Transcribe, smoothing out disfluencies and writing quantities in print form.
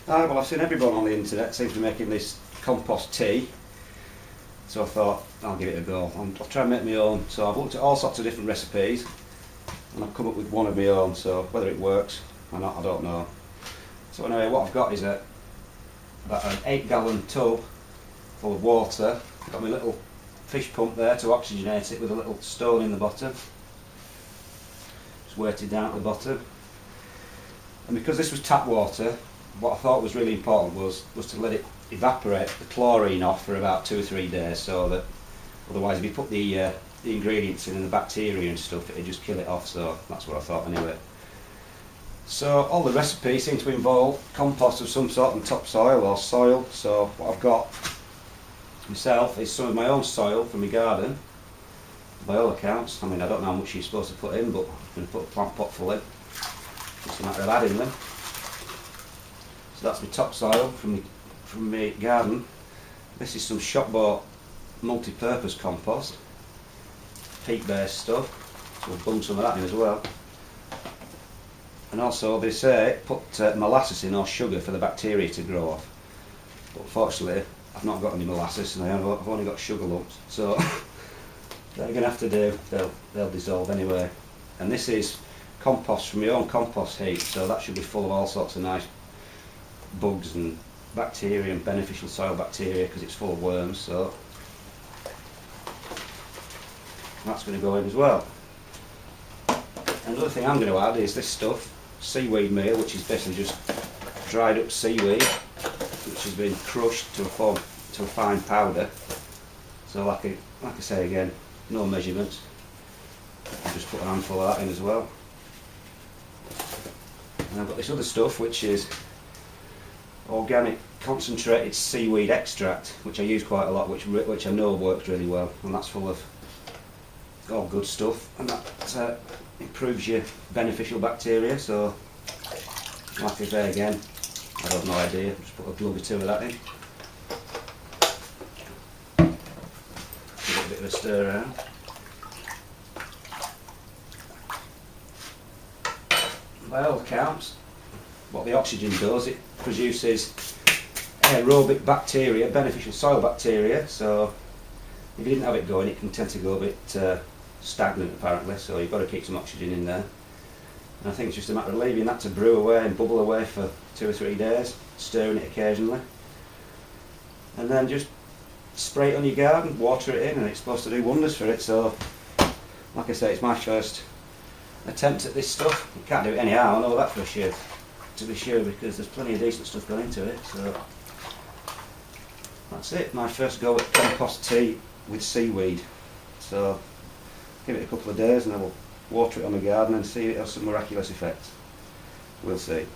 Well, I've seen everyone on the internet seems to be making this compost tea, so I thought I'll give it a go. I'll try and make my own. So I've looked at all sorts of different recipes and I've come up with one of my own, so whether it works or not I don't know. So anyway, what I've got is about an 8-gallon tub full of water. I've got my little fish pump there to oxygenate it with a little stone in the bottom. Just weighted down at the bottom. And because this was tap water, what I thought was really important was to let it evaporate the chlorine off for about 2 or 3 days, so that otherwise if you put the ingredients in and the bacteria and stuff, it'd just kill it off. So that's what I thought anyway. So all the recipes seem to involve compost of some sort and topsoil or soil. So what I've got myself is some of my own soil from my garden, by all accounts. I mean, I don't know how much you're supposed to put in, but I'm going to put a plant pot full in. It's a matter of adding them. So that's my topsoil from my garden. This is some shop bought multi-purpose compost, peat-based stuff, so we'll bung some of that in as well. And also they say put molasses in or sugar for the bacteria to grow off, but unfortunately I've not got any molasses and I've only got sugar lumps, so they're going to have to do. They'll dissolve anyway. And this is compost from my own compost heap, so that should be full of all sorts of nice bugs and bacteria and beneficial soil bacteria because it's full of worms, so that's going to go in as well. Another thing I'm going to add is this stuff, seaweed meal, which is basically just dried up seaweed which has been crushed to a fine powder. So like I say again, no measurements. I'll just put a handful of that in as well. And I've got this other stuff which is organic concentrated seaweed extract, which I use quite a lot, which I know works really well, and that's full of all good stuff, and that improves your beneficial bacteria. So like I say again, I have no idea, just put a glug or 2 of that in, give it a bit of a stir around. By all accounts, what the oxygen does, it produces aerobic bacteria, beneficial soil bacteria, so if you didn't have it going, it can tend to go a bit stagnant apparently, so you've got to keep some oxygen in there. And I think it's just a matter of leaving that to brew away and bubble away for 2 or 3 days, stirring it occasionally, and then just spray it on your garden, water it in, and it's supposed to do wonders for it. So like I say, it's my first attempt at this stuff. You can't do it anyhow, I know that for sure, to be sure, because there's plenty of decent stuff going into it. So that's it, my first go at compost tea with seaweed. So give it a couple of days and I will water it on the garden and see if it has some miraculous effects. We'll see.